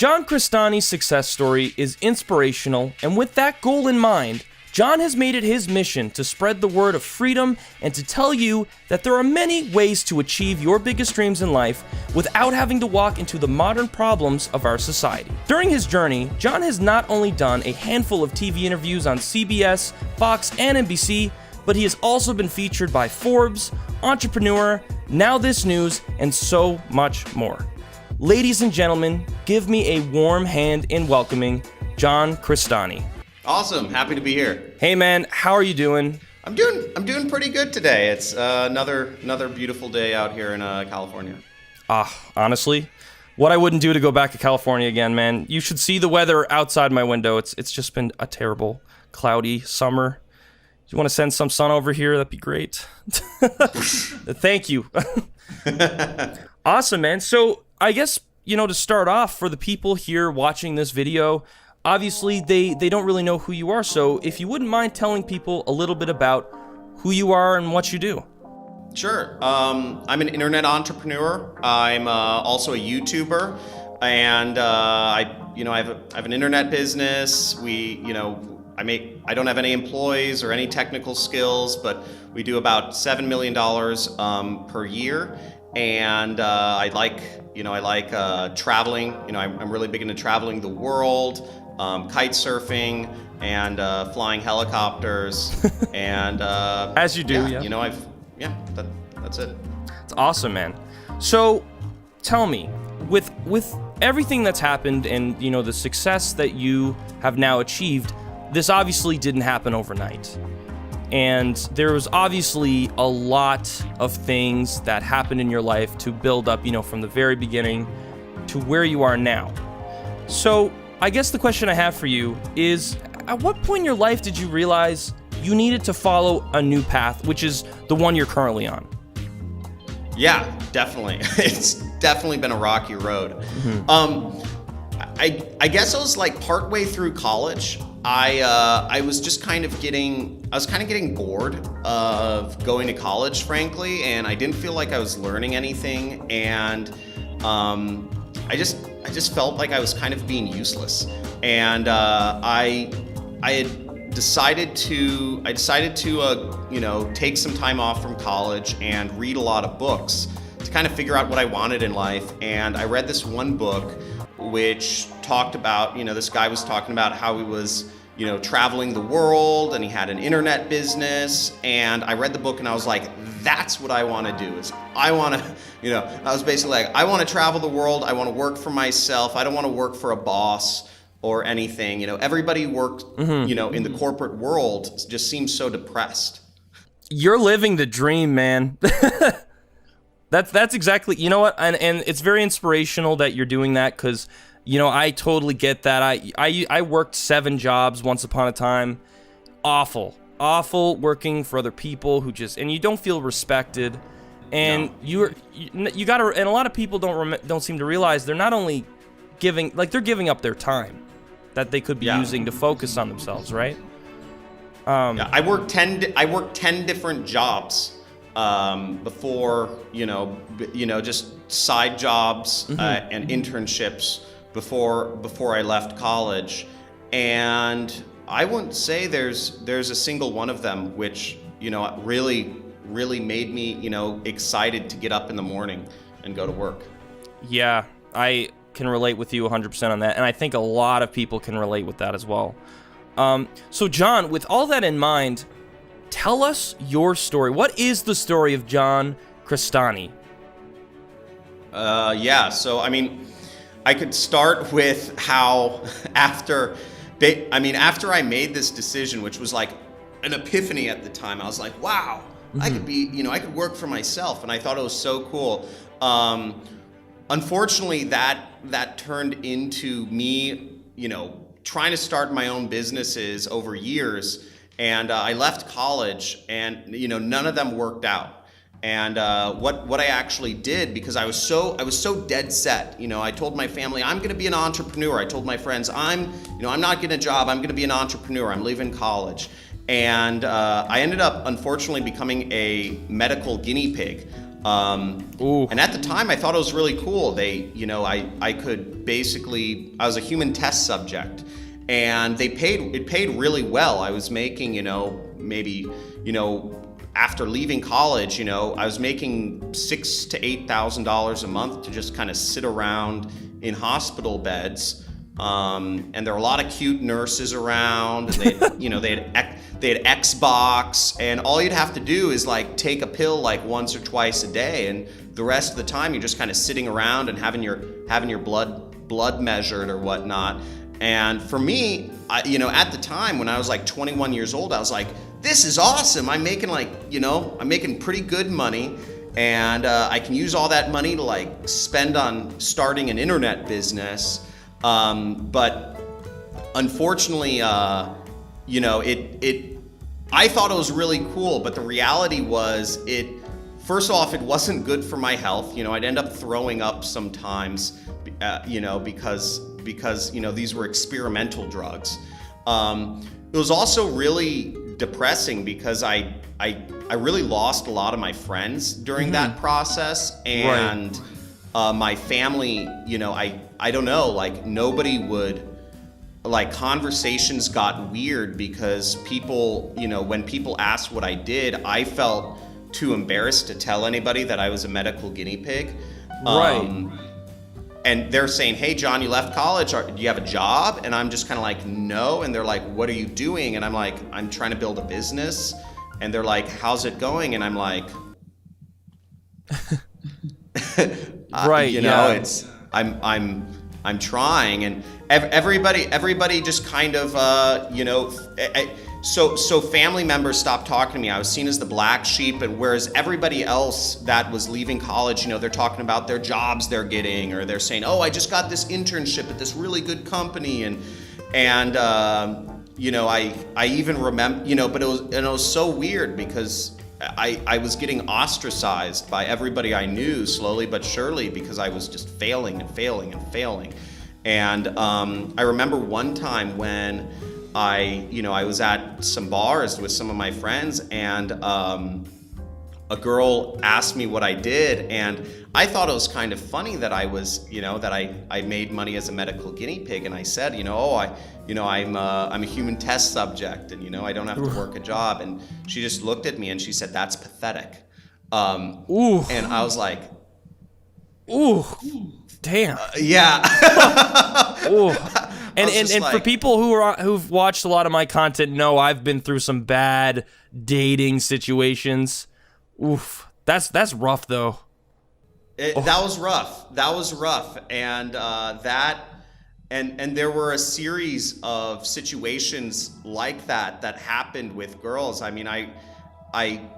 John Crestani's success story is inspirational, and with that goal in mind, John has made it his mission to spread the word of freedom and to tell you that there are many ways to achieve your biggest dreams in life without having to walk into the modern problems of our society. During his journey, John has not only done a handful of TV interviews on CBS, Fox, and NBC, but he has also been featured by Forbes, Entrepreneur, Now This News, and so much more. Ladies and gentlemen, give me a warm hand in welcoming John Crestani. Awesome. Happy to be here. Hey man, how are you doing? I'm doing pretty good today. It's another beautiful day out here in California. Honestly, what I wouldn't do to go back to California again, man. You should see the weather outside my window. It's just been a terrible, cloudy summer. If you want to send some sun over here, that'd be great. Thank you. Awesome, man. So I guess, to start off, for the people here watching this video, obviously they don't really know who you are. So if you wouldn't mind telling people a little bit about who you are and what you do. Sure. I'm an internet entrepreneur. I'm also a YouTuber, and I have an internet business. I don't have any employees or any technical skills, but we do about $7 million per year. And I like traveling. I'm really big into traveling the world, kite surfing, and flying helicopters. And as you do, yeah. That's it. It's awesome, man. So, tell me, with everything that's happened and the success that you have now achieved, this obviously didn't happen overnight. And there was obviously a lot of things that happened in your life to build up, from the very beginning to where you are now. So I guess the question I have for you is, at what point in your life did you realize you needed to follow a new path, which is the one you're currently on? Yeah, definitely. It's definitely been a rocky road. Mm-hmm. I guess I was like partway through college. I was just kind of getting bored of going to college, frankly, and I didn't feel like I was learning anything, and I just felt like I was kind of being useless, and I had decided to take some time off from college and read a lot of books to kind of figure out what I wanted in life. And I read this one book which talked about, this guy was talking about how he was, traveling the world, and he had an internet business. And I read the book and I was like, that's what I want to do. I was basically like, I want to travel the world. I want to work for myself. I don't want to work for a boss or anything. Everybody worked, in the corporate world just seems so depressed. You're living the dream, man. That's exactly, and it's very inspirational that you're doing that, because, I totally get that. I worked 7 jobs once upon a time. Awful working for other people who and you don't feel respected. And no. you gotta, and a lot of people don't seem to realize they're not only they're giving up their time that they could be using to focus on themselves, right? I worked 10 different jobs before, just side jobs and internships before I left college, and I wouldn't say there's a single one of them which really made me excited to get up in the morning and go to work. Yeah, I can relate with you 100% on that, and I think a lot of people can relate with that as well. So John, with all that in mind, tell us your story. What is the story of John Crestani? So I could start with how after I made this decision, which was like an epiphany at the time, I was like, wow, I could work for myself, and I thought it was so cool. Unfortunately, that turned into me, trying to start my own businesses over years, and I left college, and none of them worked out. And what I actually did, because I was so dead set, I told my family I'm going to be an entrepreneur. I told my friends I'm not getting a job. I'm going to be an entrepreneur. I'm leaving college, and I ended up unfortunately becoming a medical guinea pig. And at the time, I thought it was really cool. I could basically, I was a human test subject, and it paid really well. I was making, maybe, after leaving college, I was making $6,000 to $8,000 a month to just kind of sit around in hospital beds. And there were a lot of cute nurses around, and they had Xbox, and all you'd have to do is like take a pill like once or twice a day, and the rest of the time you're just kind of sitting around and having your blood measured or whatnot. And for me, at the time when I was like 21 years old, I was like, this is awesome. I'm making I'm making pretty good money, and I can use all that money to like spend on starting an internet business. But unfortunately, I thought it was really cool, but the reality was first off, it wasn't good for my health. I'd end up throwing up sometimes, because these were experimental drugs. It was also really depressing because I really lost a lot of my friends during that process, and my family, I don't know, like nobody would, like conversations got weird because people, when people asked what I did, I felt too embarrassed to tell anybody that I was a medical guinea pig. And they're saying, hey, John, you left college. Do you have a job? And I'm just kind of like, no. And they're like, what are you doing? And I'm like, I'm trying to build a business. And they're like, how's it going? And I'm like, it's, I'm trying. And everybody just kind of, so family members stopped talking to me. I was seen as the black sheep, and whereas everybody else that was leaving college, they're talking about their jobs they're getting, or they're saying, oh, I just got this internship at this really good company, and I even remember, but it was so weird because I was getting ostracized by everybody I knew slowly but surely because I was just failing and failing and failing. And I remember one time when I was at some bars with some of my friends, and a girl asked me what I did, and I thought it was kind of funny that I was, that I made money as a medical guinea pig, and I said, I'm a human test subject, and I don't have to work a job, and she just looked at me and she said, that's pathetic. And I was like, ooh, damn. Yeah. Ooh. And like, for people who've watched a lot of my content, know I've been through some bad dating situations. Oof, that's rough though. That was rough, and and there were a series of situations like that happened with girls. I mean, I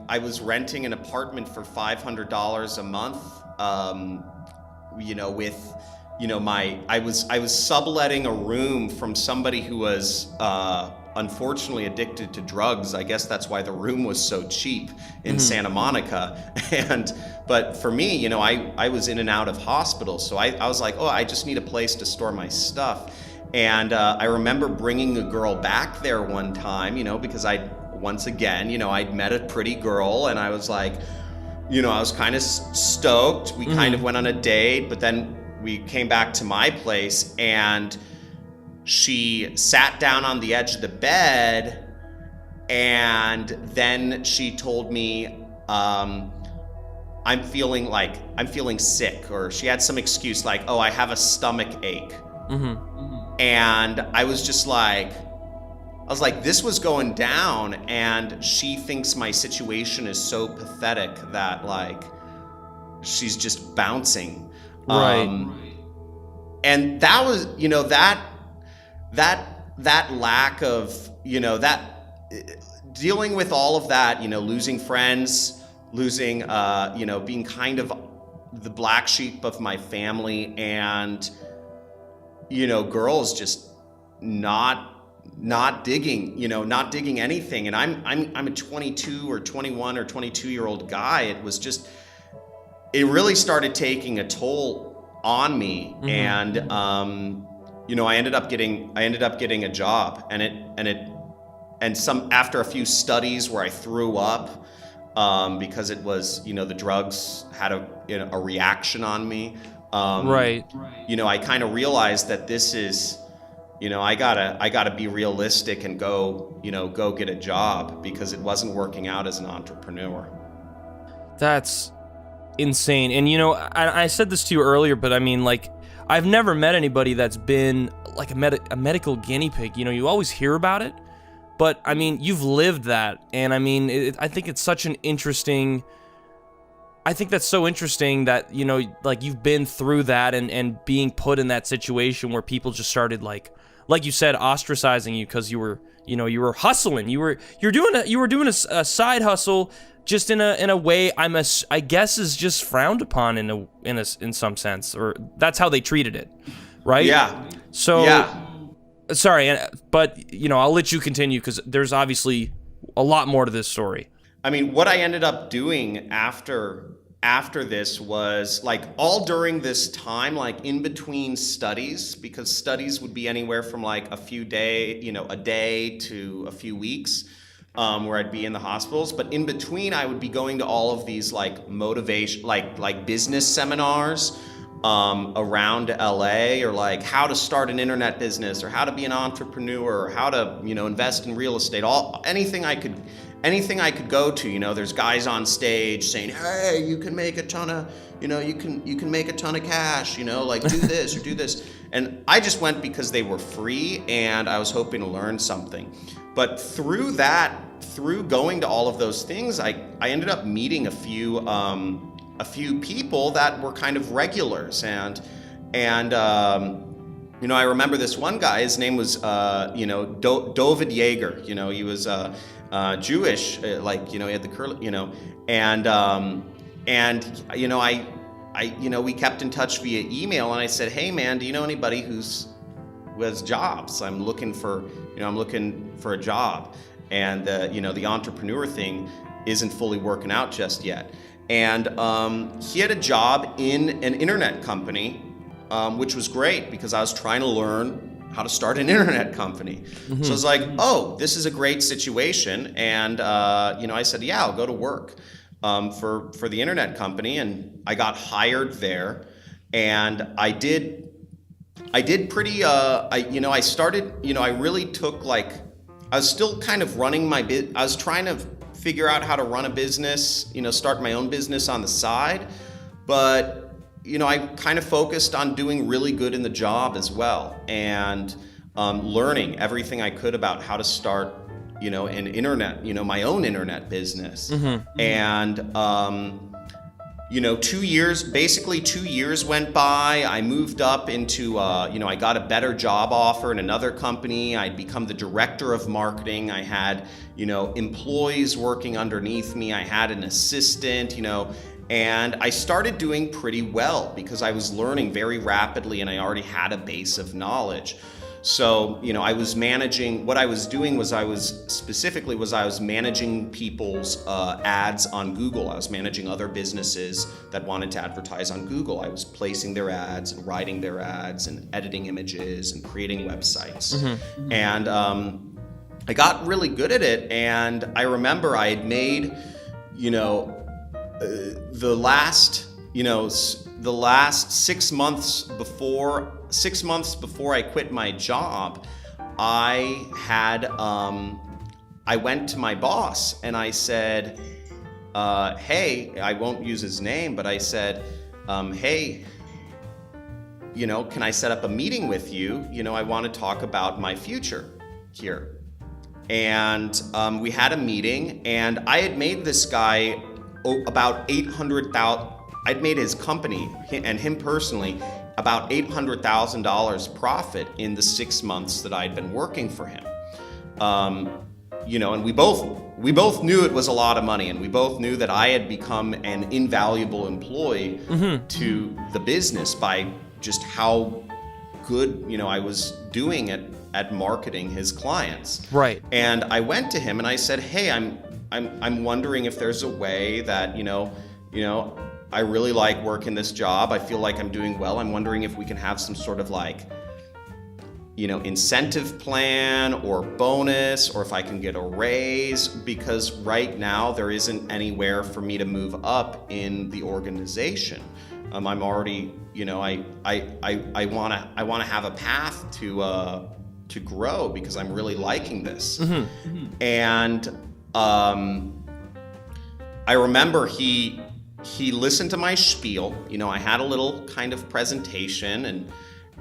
was renting an apartment for $500 a month. I was subletting a room from somebody who was unfortunately addicted to drugs. I guess that's why the room was so cheap in Santa Monica. But for me, I was in and out of hospital, so I was like, oh, I just need a place to store my stuff. And I remember bringing a girl back there one time, because once again, I'd met a pretty girl, and I was like, I was kind of stoked. We kind of went on a date, but then we came back to my place, and she sat down on the edge of the bed, and then she told me, I'm feeling sick, or she had some excuse like, oh, I have a stomach ache. And I was just like, this was going down, and she thinks my situation is so pathetic that like she's just bouncing. Right. And that was, that lack of, dealing with all of that, losing friends, losing, being kind of the black sheep of my family, and, girls just not digging anything. And I'm a 22 or 21 or 22-year-old guy. It really started taking a toll on me. And I ended up getting a job, and after a few studies where I threw up, because it was, the drugs had a reaction on me. Right. I kind of realized that this is, I gotta be realistic and go get a job, because it wasn't working out as an entrepreneur. That's insane. And I said this to you earlier, but I mean, like, I've never met anybody that's been like a medical guinea pig. You always hear about it, but I mean, you've lived that. And I mean, I think it's such an interesting, I think that's so interesting that, like, you've been through that and being put in that situation where people just started, like you said, ostracizing you because you were hustling. You were doing a side hustle, just in a way I guess is just frowned upon in some sense, or that's how they treated it, right? Yeah. So yeah. Sorry, but I'll let you continue, because there's obviously a lot more to this story. I mean, what I ended up doing after this was, like, all during this time, like in between studies, because studies would be anywhere from like a day to a few weeks, where I'd be in the hospitals. But in between, I would be going to all of these like motivation, like business seminars around LA, or like how to start an internet business, or how to be an entrepreneur, or how to invest in real estate. Anything I could go to. There's guys on stage saying, hey, you can make a ton of you can make a ton of cash, like do this or do this. And I just went because they were free, and I was hoping to learn something. But through going to all of those things, I ended up meeting a few people that were kind of regulars, and I remember this one guy. His name was David Yeager. He was Jewish, he had the curly, we kept in touch via email, and I said, hey man, do you know anybody who has jobs? I'm looking for a job, and the entrepreneur thing isn't fully working out just yet. And he had a job in an internet company, which was great, because I was trying to learn how to start an internet company. Mm-hmm. So I was like, oh, this is a great situation. And I said, yeah, I'll go to work for the internet company. And I got hired there, and I did pretty, I started, I really took, like, I was still kind of running my I was trying to figure out how to run a business, start my own business on the side. But, I kind of focused on doing really good in the job as well, and learning everything I could about how to start, an internet, my own internet business. Mm-hmm. And, 2 years went by. I moved up into, I got a better job offer in another company. I'd become the director of marketing. I had, employees working underneath me. I had an assistant, and I started doing pretty well because I was learning very rapidly, and I already had a base of knowledge. So, I was managing, what I was doing was I was managing people's ads on Google. I was managing other businesses that wanted to advertise on Google. I was placing their ads and writing their ads and editing images and creating websites. Mm-hmm. And I got really good at it. And I remember I had made, the last 6 months before I quit my job, I went to my boss and I said, hey, I won't use his name, but I said, hey, can I set up a meeting with you? I want to talk about my future here. And we had a meeting, and I had made this guy about $800,000. I'd made his company and him personally about $800,000 profit in the 6 months that I'd been working for him. And we both knew it was a lot of money, and we both knew that I had become an invaluable employee mm-hmm. to the business by just how good, I was doing at marketing his clients. Right. And I went to him and I said, hey, I'm wondering if there's a way that, I really like working this job. I feel like I'm doing well. I'm wondering if we can have some sort of like incentive plan or bonus, or if I can get a raise, because right now there isn't anywhere for me to move up in the organization. I'm already, I want to have a path to grow because I'm really liking this. And I remember he listened to my spiel. I had a little kind of presentation,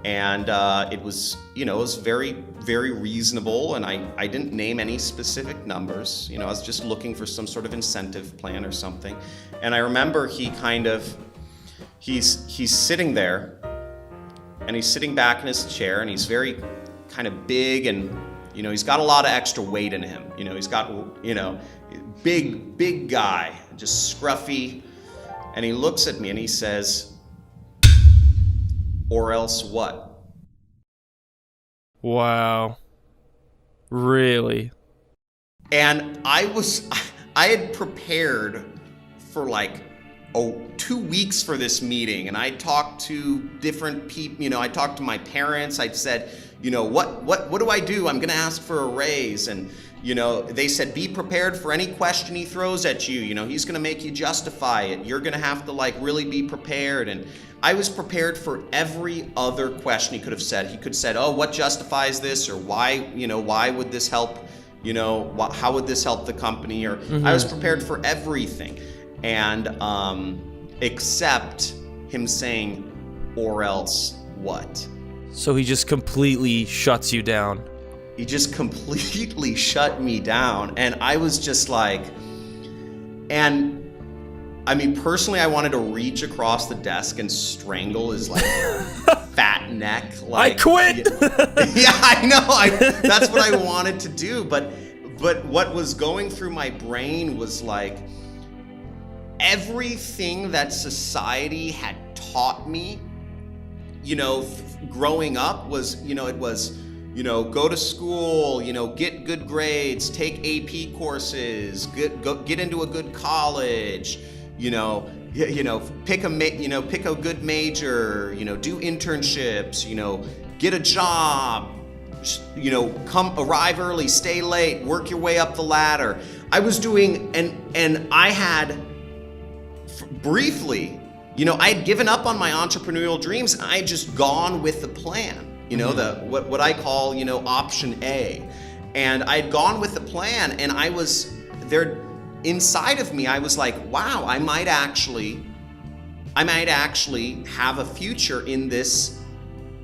and it was very, very reasonable, and I didn't name any specific numbers. I was just looking for some sort of incentive plan or something. And I remember he's sitting there, and he's sitting back in his chair, and he's very kind of big, and he's got a lot of extra weight in him. He's got big guy, just scruffy, and he looks at me and he says, "Or else what?" Wow. Really? And I had prepared for 2 weeks for this meeting, and I talked to different people. I talked to my parents. I said, what do I do? I'm gonna ask for a raise. And they said, be prepared for any question he throws at you. He's gonna make you justify it. You're gonna have to really be prepared. And I was prepared for every other question he could have said. He could have said, oh, what justifies this? Or why would this help? How would this help the company? Or I was prepared for everything. And except him saying, or else what? So he just completely shuts you down. He just completely shut me down. And I was just personally, I wanted to reach across the desk and strangle his fat neck. I quit! Yeah, I know. That's what I wanted to do. But what was going through my brain was everything that society had taught me, growing up was, it was, go to school, get good grades, take AP courses, get into a good college, pick a good major, do internships, get a job, arrive early, stay late, work your way up the ladder. I was doing, and I had briefly, I had given up on my entrepreneurial dreams. I had just gone with the plan, what I call, option A. And I had gone with the plan, and I was there inside of me. I was like, wow, I might actually have a future in this,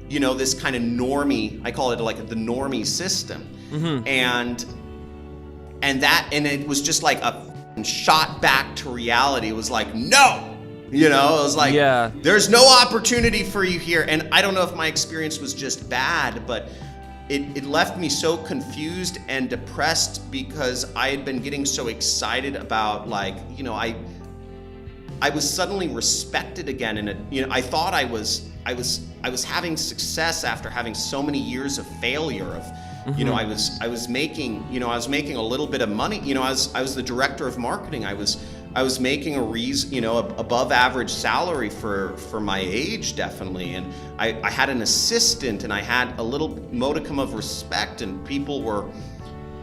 this kind of normie, I call it the normie system. And it was just a shot back to reality. It was no. It was yeah. There's no opportunity for you here. And I don't know if my experience was just bad, but it left me so confused and depressed because I had been getting so excited about I was suddenly respected again, and I thought I was having success after having so many years of failure. I was making a little bit of money. I was the director of marketing. I was making above average salary for my age, definitely. And I had an assistant, and I had a little modicum of respect, and people were,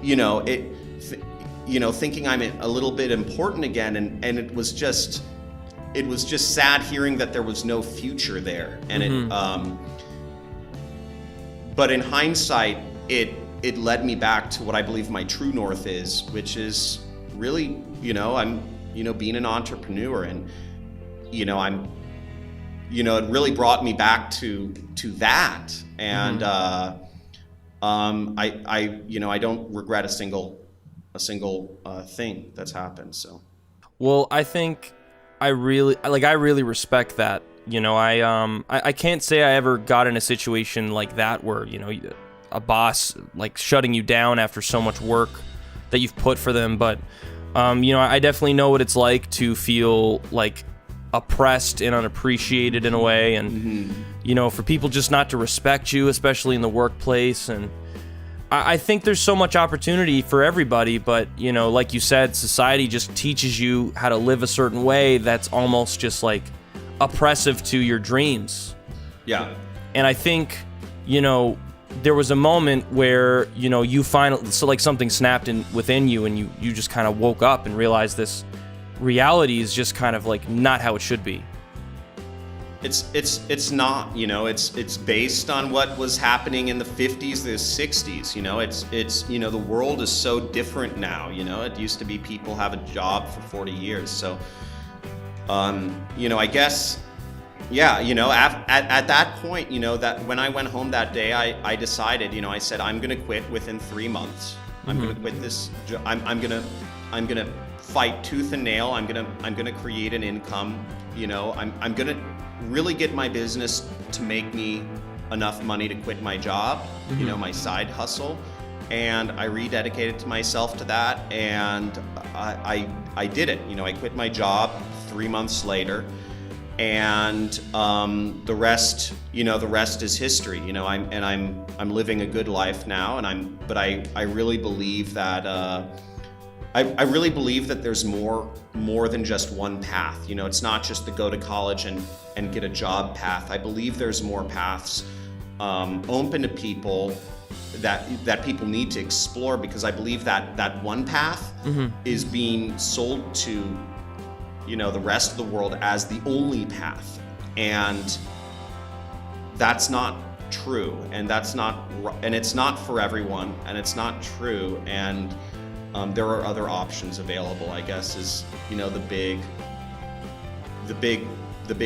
thinking I'm a little bit important again. And it was just sad hearing that there was no future there. And but in hindsight, it led me back to what I believe my true north is, which is really, I'm, being an entrepreneur, and, it really brought me back to that. And, I don't regret a single thing that's happened. So. Well, I think I really respect that. I can't say I ever got in a situation like that where, a boss shutting you down after so much work that you've put for them. But, I definitely know what it's like to feel oppressed and unappreciated in a way. And, for people just not to respect you, especially in the workplace. And I think there's so much opportunity for everybody, but, like you said, society just teaches you how to live a certain way that's almost just oppressive to your dreams. Yeah. And I think, there was a moment where, you know, you finally, so like something snapped within you, and you just kind of woke up and realized this reality is just kind of like not how it should be. It's not, you know, it's based on what was happening in the 50s, the 60s, you know, it's you know, the world is so different now, you know. It used to be people have a job for 40 years. So, you know, I guess, yeah, you know, at that point, you know, that when I went home that day, I decided, you know, I said, I'm going to quit within 3 months. I'm going to quit this. I'm going to fight tooth and nail. I'm going to create an income. You know, I'm going to really get my business to make me enough money to quit my job, you know, my side hustle. And I rededicated to myself to that, and I did it. You know, I quit my job 3 months later, and the rest, you know, the rest is history. You know, I'm living a good life now, and but I really believe that I really believe that there's more than just one path. You know, it's not just to go to college and get a job path. I believe there's more paths open to people that people need to explore, because I believe that one path is being sold to, you know, the rest of the world as the only path, and that's not true, and it's not for everyone, and it's not true, and there are other options available, I guess, is, you know, the big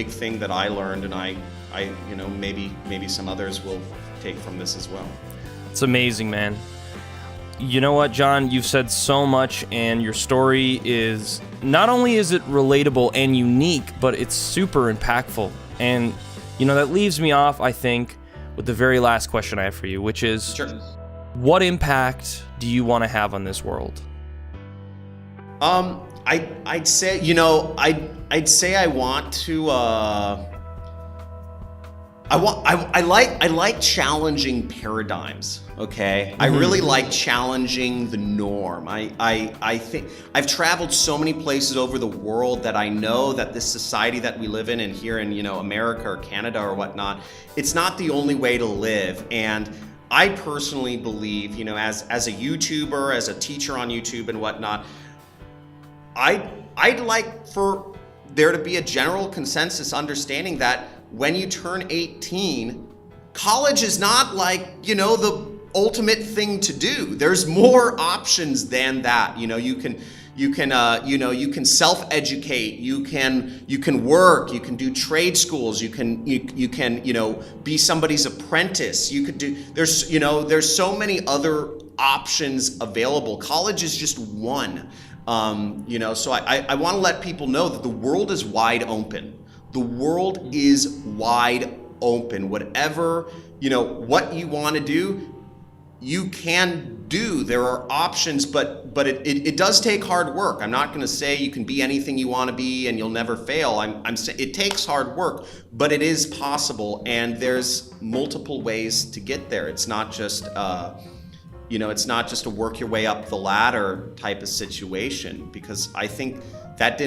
thing that I learned, and I you know, maybe some others will take from this as well. It's amazing, man. You know what, John? You've said so much, and your story is, not only is it relatable and unique, but it's super impactful. And, you know, that leaves me off, I think, with the very last question I have for you, which is, sure, what impact do you want to have on this world? I'd say, you know, I'd say I want to, I like challenging paradigms. Okay, I really like challenging the norm. I think I've traveled so many places over the world that I know that this society that we live in, and here in, you know, America or Canada or whatnot, it's not the only way to live. And I personally believe, you know, as a YouTuber, as a teacher on YouTube and whatnot, I'd like for there to be a general consensus understanding that when you turn 18, college is not like, you know, the ultimate thing to do. There's more options than that. You know, you can self-educate, you can work, you can do trade schools, you can, you know, be somebody's apprentice. You could do, there's so many other options available. College is just one. You know, so I want to let people know that the world is wide open. The world is wide open. Whatever, you know, what you want to do, you can do. There are options, but it does take hard work. I'm not going to say you can be anything you want to be and you'll never fail. I'm saying it takes hard work, but it is possible, and there's multiple ways to get there. It's not just you know, it's not just a work your way up the ladder type of situation, because I think that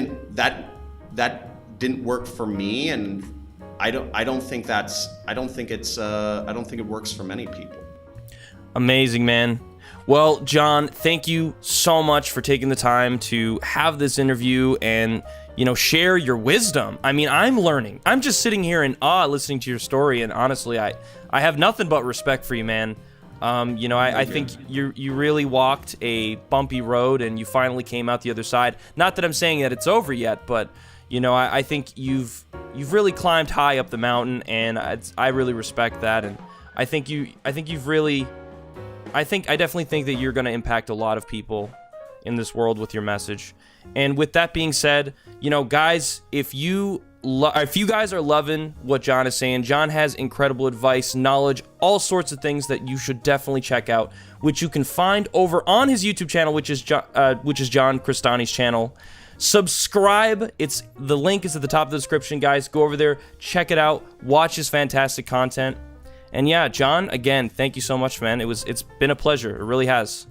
didn't work for me, and I don't think it works for many people. Amazing, man. Well, John, thank you so much for taking the time to have this interview and, you know, share your wisdom. I mean, I'm learning. I'm just sitting here in awe listening to your story, and honestly, I have nothing but respect for you, man. You know, I think you really walked a bumpy road, and you finally came out the other side. Not that I'm saying that it's over yet, but, you know, I think you've really climbed high up the mountain, and I really respect that. And I definitely think that you're going to impact a lot of people in this world with your message. And with that being said, you know, guys, if you guys are loving what John is saying, John has incredible advice, knowledge, all sorts of things that you should definitely check out, which you can find over on his YouTube channel, which is John Crestani's channel. Subscribe. The link is at the top of the description, guys. Go over there, check it out, watch his fantastic content. And yeah, John, again, thank you so much, man. It's been a pleasure. It really has.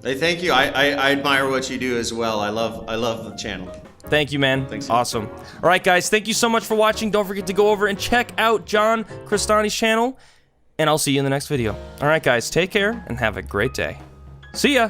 Hey, thank you. I admire what you do as well. I love the channel. Thank you, man. Thanks. Awesome. All right, guys, thank you so much for watching. Don't forget to go over and check out John Crestani's channel. and I'll see you in the next video. All right, guys, take care and have a great day. See ya!